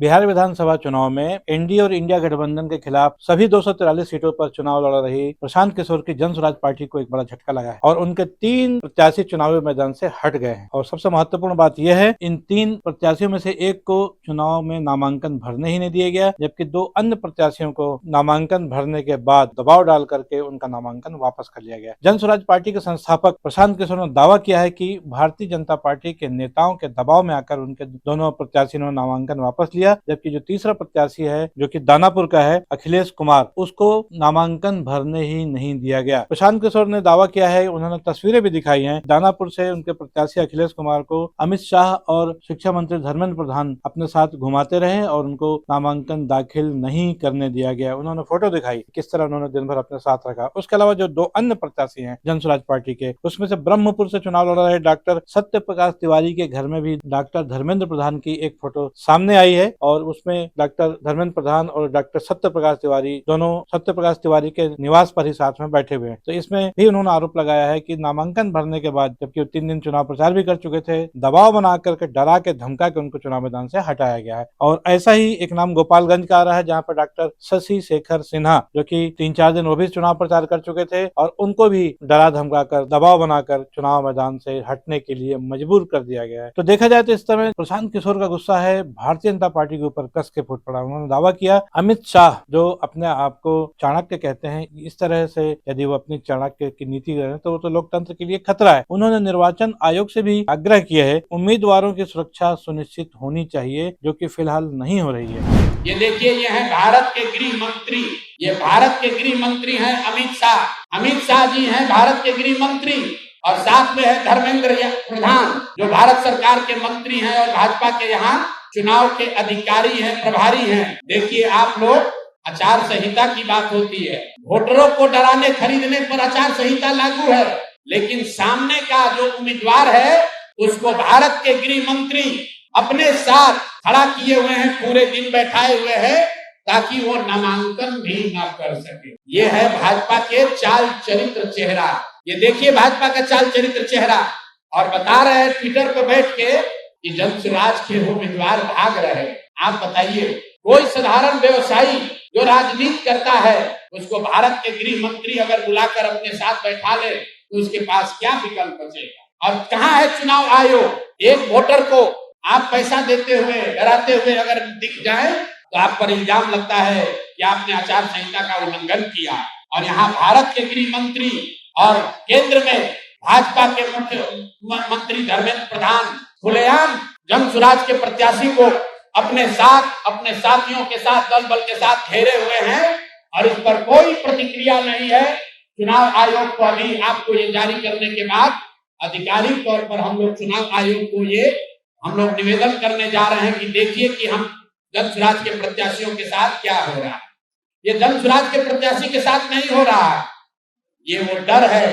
बिहार विधानसभा चुनाव में एनडीए और इंडिया गठबंधन के खिलाफ सभी 243 सीटों पर चुनाव लड़ रही प्रशांत किशोर की जन स्वराज पार्टी को एक बड़ा झटका लगा है और उनके 3 प्रत्याशी चुनावी मैदान से हट गए हैं। और सबसे महत्वपूर्ण बात यह है, इन 3 प्रत्याशियों में से एक को चुनाव में नामांकन भरने ही नहीं दिया गया, जबकि 2 अन्य प्रत्याशियों को नामांकन भरने के बाद दबाव डाल करके उनका नामांकन वापस कर लिया गया। जन स्वराज पार्टी के संस्थापक प्रशांत किशोर ने दावा किया है कि भारतीय जनता पार्टी के नेताओं के दबाव में आकर उनके दोनों प्रत्याशियों ने नामांकन वापस लिया, जबकि जो तीसरा प्रत्याशी है जो कि दानापुर का है अखिलेश कुमार, उसको नामांकन भरने ही नहीं दिया गया। प्रशांत किशोर ने दावा किया है, उन्होंने तस्वीरें भी दिखाई हैं, दानापुर से उनके प्रत्याशी अखिलेश कुमार को अमित शाह और शिक्षा मंत्री धर्मेंद्र प्रधान अपने साथ घुमाते रहे और उनको नामांकन दाखिल नहीं करने दिया गया। उन्होंने फोटो दिखाई किस तरह उन्होंने दिन भर अपने साथ रखा। उसके अलावा जो 2 अन्य प्रत्याशी हैं जन स्वराज पार्टी के, उसमें से ब्रह्मपुर से चुनाव लड़ रहे डॉक्टर सत्य प्रकाश तिवारी के घर में भी डॉक्टर धर्मेंद्र प्रधान की एक फोटो सामने आई है और उसमें डॉक्टर धर्मेंद्र प्रधान और डॉक्टर सत्य प्रकाश तिवारी दोनों सत्य प्रकाश तिवारी के निवास पर ही साथ में बैठे हुए हैं। तो इसमें भी उन्होंने आरोप लगाया है कि नामांकन भरने के बाद, जबकि वो 3 दिन चुनाव प्रचार भी कर चुके थे, दबाव बना करके डरा के धमका के उनको चुनाव मैदान से हटाया गया है। और ऐसा ही एक नाम गोपालगंज का आ रहा है, जहाँ पर डॉक्टर शशि शेखर सिन्हा, जो कि 3-4 दिन वो भी चुनाव प्रचार कर चुके थे और उनको भी डरा धमका कर दबाव बनाकर चुनाव मैदान से हटने के लिए मजबूर कर दिया गया है। तो देखा जाए तो इस समय प्रशांत किशोर का गुस्सा है भारतीय जनता पार्टी के ऊपर कस के फूट पड़ा। उन्होंने दावा किया, अमित शाह जो अपने आप को चाणक्य कहते हैं, इस तरह से यदि वो अपनी चाणक्य की नीति करें तो वो तो लोकतंत्र के लिए खतरा है। उन्होंने निर्वाचन आयोग से भी आग्रह किया है, उम्मीदवारों की सुरक्षा सुनिश्चित होनी चाहिए, जो कि फिलहाल नहीं हो रही है। ये देखिए, ये है भारत के गृह मंत्री, ये भारत के गृह मंत्री हैं अमित शाह। अमित शाह जी हैं भारत के गृह मंत्री और साथ में है धर्मेंद्र प्रधान, जो भारत सरकार के मंत्री हैं और भाजपा के यहाँ चुनाव के अधिकारी हैं, प्रभारी हैं। देखिए आप लोग, आचार संहिता की बात होती है, वोटरों को डराने खरीदने पर आचार संहिता लागू है, लेकिन सामने का जो उम्मीदवार है उसको भारत के गृह मंत्री अपने साथ खड़ा किए हुए हैं, पूरे दिन बैठाए हुए हैं ताकि वो नामांकन भी ना कर सके। ये है भाजपा के चाल चरित्र चेहरा। ये देखिए भाजपा का चाल चरित्र चेहरा। और बता रहे हैं ट्विटर पे बैठ के कि जन स्वराज के उम्मीदवार भाग रहे। आप बताइए, कोई साधारण व्यवसायी जो राजनीति करता है उसको भारत के गृह मंत्री अगर बुलाकर अपने साथ बैठा ले तो उसके पास क्या विकल्प बचेगा। और कहाँ है चुनाव आयोग? एक वोटर को आप पैसा देते हुए, डराते हुए अगर दिख जाए तो आप पर इल्जाम लगता है कि आपने आचार संहिता का उल्लंघन किया। और यहाँ भारत के गृह मंत्री और केंद्र में भाजपा के मुख्यमंत्री धर्मेंद्र प्रधान खुलेआम जन स्वराज के प्रत्याशी को अपने साथ, अपने साथियों के साथ, दल बल के साथ घेरे हुए हैं और इस पर कोई प्रतिक्रिया नहीं है। चुनाव आयोग को अभी आपको ये जारी करने के बाद आधिकारिक तौर पर हम लोग चुनाव आयोग को हम लोग निवेदन करने जा रहे हैं कि देखिए कि हम जन स्वराज के प्रत्याशियों के साथ क्या हो रहा है। ये जन स्वराज के प्रत्याशी के साथ नहीं हो रहा है, ये वो डर है,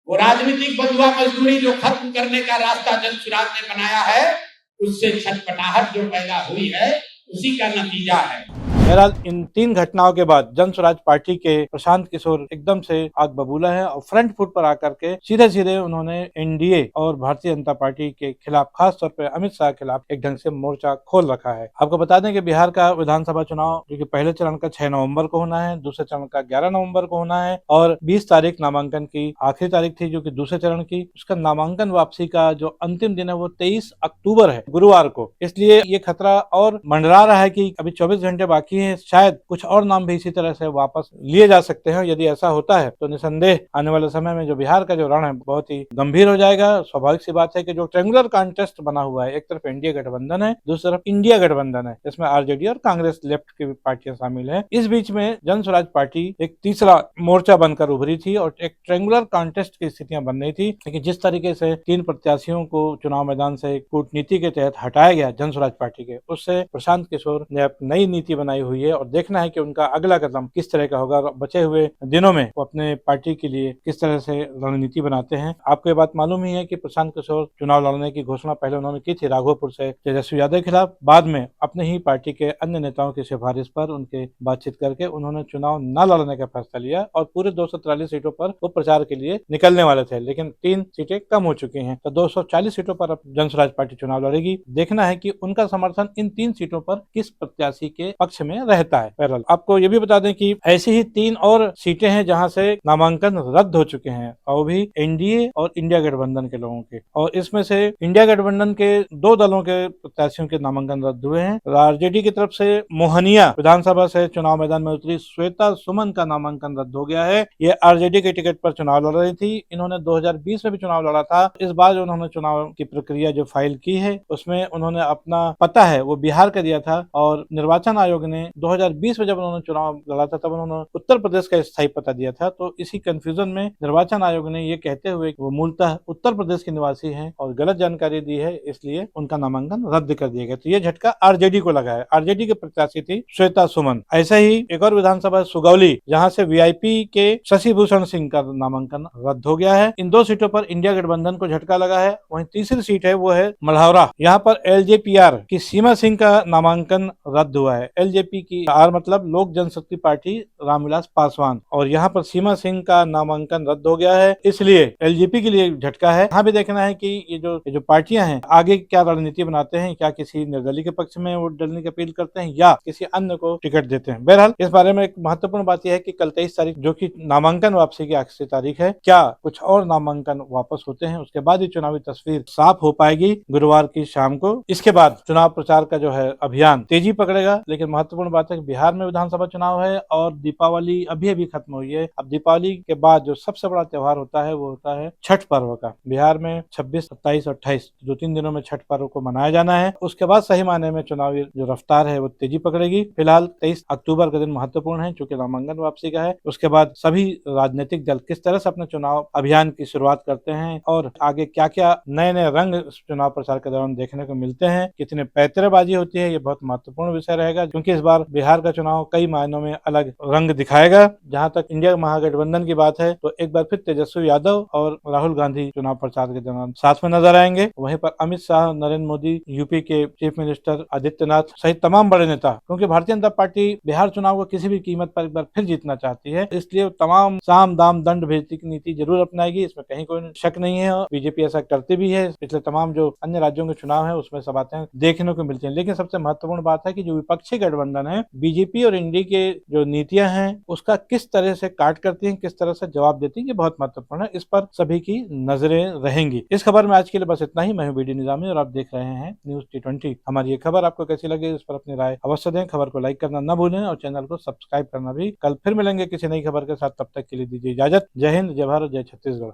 वो राजनीतिक बंधुआ मजदूरी जो खत्म करने का रास्ता जन स्वराज ने बनाया है, उससे छटपटाहट जो पैदा हुई है उसी का नतीजा है। बहरहाल इन 3 घटनाओं के बाद जन स्वराज पार्टी के प्रशांत किशोर एकदम से आग बबूला है और फ्रंट फुट पर आकर के सीधे उन्होंने एनडीए और भारतीय जनता पार्टी के खिलाफ, खास तौर पर अमित शाह के खिलाफ एक ढंग से मोर्चा खोल रखा है। आपको बता दें कि बिहार का विधानसभा चुनाव जो कि पहले चरण का 6 नवंबर को होना है, दूसरे चरण का 11 नवंबर को होना है और 20 तारीख नामांकन की आखिरी तारीख थी जो कि दूसरे चरण की। उसका नामांकन वापसी का जो अंतिम दिन है वो 23 अक्टूबर है, गुरुवार को। इसलिए ये खतरा और मंडरा रहा है कि अभी 24 घंटे बाकी है, शायद कुछ और नाम भी इसी तरह से वापस लिए जा सकते हैं। यदि ऐसा होता है तो निसंदेह आने वाले समय में जो बिहार का जो रण है बहुत ही गंभीर हो जाएगा। स्वाभाविक सी बात है कि जो ट्रायंगुलर कॉन्टेस्ट बना हुआ है, एक तरफ एनडीए गठबंधन है, दूसरी तरफ इंडिया गठबंधन है, इसमें आरजेडी और कांग्रेस लेफ्ट की पार्टियां शामिल है। इस बीच में जन स्वराज पार्टी एक तीसरा मोर्चा बनकर उभरी थी और एक ट्रायंगुलर कॉन्टेस्ट की स्थितियां बन रही थी। लेकिन जिस तरीके से 3 प्रत्याशियों को चुनाव मैदान से कूटनीति के तहत हटाया गया जन स्वराज पार्टी के, उससे प्रशांत किशोर ने नई नीति बनाई हुई है और देखना है कि उनका अगला कदम किस तरह का होगा और बचे हुए दिनों में वो अपने पार्टी के लिए किस तरह से रणनीति बनाते हैं। आपको ये बात मालूम ही है कि प्रशांत किशोर चुनाव लड़ने की घोषणा पहले उन्होंने की थी राघोपुर से तेजस्वी यादव के खिलाफ। बाद में अपने ही पार्टी के अन्य नेताओं की सिफारिश पर उनके बातचीत करके उन्होंने चुनाव न लड़ने का फैसला लिया और पूरे 243 सीटों पर वो प्रचार के लिए निकलने वाले थे, लेकिन 3 सीटें कम हो चुकी हैं, तो 240 सीटों पर अब जनसुराज पार्टी चुनाव लड़ेगी। देखना है कि उनका समर्थन इन 3 सीटों पर किस प्रत्याशी के पक्ष में रहता है। बहरहाल आपको ये भी बता दें कि ऐसी ही 3 और सीटें हैं जहां से नामांकन रद्द हो चुके हैं और भी एनडीए और इंडिया गठबंधन के लोगों के, और इसमें से इंडिया गठबंधन के 2 दलों के प्रत्याशियों के नामांकन रद्द हुए हैं। आरजेडी की तरफ से मोहनिया विधानसभा से चुनाव मैदान में उतरी श्वेता सुमन का नामांकन रद्द हो गया है। ये आरजेडी के टिकट पर चुनाव लड़ रही थी। इन्होंने 2020 में भी चुनाव लड़ा था। इस बार उन्होंने चुनाव की प्रक्रिया जो फाइल की है उसमें उन्होंने अपना पता है वो बिहार का दिया था और निर्वाचन आयोग ने 2020 में जब उन्होंने चुनाव लड़ा था तब उन्होंने उत्तर प्रदेश का स्थायी पता दिया था। तो इसी कंफ्यूजन में निर्वाचन आयोग ने ये कहते हुए वो मूलतः उत्तर प्रदेश के निवासी हैं और गलत जानकारी दी है, इसलिए उनका नामांकन रद्द कर दिया गया। तो ये झटका आरजेडी को लगा है। आरजेडी के प्रत्याशी थी श्वेता सुमन। ऐसा ही एक और विधानसभा सुगौली जहां से वीआईपी के शशि भूषण सिंह का नामांकन रद्द हो गया है। इन 2 सीटों पर इंडिया गठबंधन को झटका लगा है। वहीं तीसरी सीट है वो है मल्हावरा। यहाँ पर एलजेपीआर की सीमा सिंह का नामांकन रद्द हुआ है। एलजेपी की आर मतलब लोक जनशक्ति पार्टी रामविलास पासवान, और यहाँ पर सीमा सिंह का नामांकन रद्द हो गया है, इसलिए एलजेपी के लिए झटका है। यहाँ भी देखना है कि ये जो पार्टियां हैं आगे क्या रणनीति बनाते हैं, क्या किसी निर्दलीय के पक्ष में वोट डालने की अपील करते हैं या किसी अन्य को टिकट देते हैं। बहरहाल इस बारे में एक महत्वपूर्ण बात यह है कि कल 23 तारीख जो कि नामांकन वापसी की आखिरी तारीख है, क्या कुछ और नामांकन वापस होते हैं, उसके बाद ही चुनावी तस्वीर साफ हो पाएगी गुरुवार की शाम को। इसके बाद चुनाव प्रचार का जो है अभियान तेजी पकड़ेगा। लेकिन महत्वपूर्ण बात है कि बिहार में विधानसभा चुनाव है और दीपावली अभी अभी खत्म हुई है। अब दीपावली के बाद जो सबसे बड़ा त्योहार होता है वो होता है छठ पर्व का। बिहार में 26, 27 और 28 2-3 दिनों में छठ पर्व को मनाया जाना है। उसके बाद सही मायने में चुनावी जो रफ्तार है वो तेजी पकड़ेगी। फिलहाल 23 अक्टूबर का दिन महत्वपूर्ण है क्योंकि नामांकन वापसी का है। उसके बाद सभी राजनीतिक दल किस तरह से अपने चुनाव अभियान की शुरुआत करते हैं और आगे क्या क्या नए नए रंग चुनाव प्रचार के दौरान देखने को मिलते हैं, कितने पैतरेबाजी होती है, ये बहुत महत्वपूर्ण विषय रहेगा क्योंकि इस बार बिहार का चुनाव कई मायनों में अलग रंग दिखाएगा। जहां तक इंडिया महागठबंधन की बात है तो एक बार फिर तेजस्वी यादव और राहुल गांधी चुनाव प्रचार के दौरान साथ में नजर आएंगे। वहीं पर अमित शाह, नरेंद्र मोदी, यूपी के चीफ मिनिस्टर आदित्यनाथ सहित तमाम बड़े नेता, क्योंकि भारतीय जनता पार्टी बिहार चुनाव को किसी भी कीमत पर एक बार फिर जीतना चाहती है, इसलिए तमाम साम दाम दंड भेदी की नीति जरूर अपनाएगी, इसमें कहीं कोई शक नहीं है। बीजेपी ऐसा करती भी है। पिछले तमाम जो अन्य राज्यों के चुनाव है उसमें सब बातें देखने को मिलती है। लेकिन सबसे महत्वपूर्ण बात है कि जो विपक्षी गठबंधन है बीजेपी और एनडीए के जो नीतियां हैं उसका किस तरह से काट करती हैं, किस तरह से जवाब देती हैं, ये बहुत महत्वपूर्ण है। इस पर सभी की नजरें रहेंगी। इस खबर में आज के लिए बस इतना ही। मैं हूं बीडी निजामी और आप देख रहे हैं न्यूज T20। हमारी ये खबर आपको कैसी लगी इस पर अपनी राय अवश्य दें। खबर को लाइक करना न भूलें और चैनल को सब्सक्राइब करना भी। कल फिर मिलेंगे किसी नई खबर के साथ, तब तक के लिए दीजिए इजाजत। जय हिंद, जय भारत, जय छत्तीसगढ़।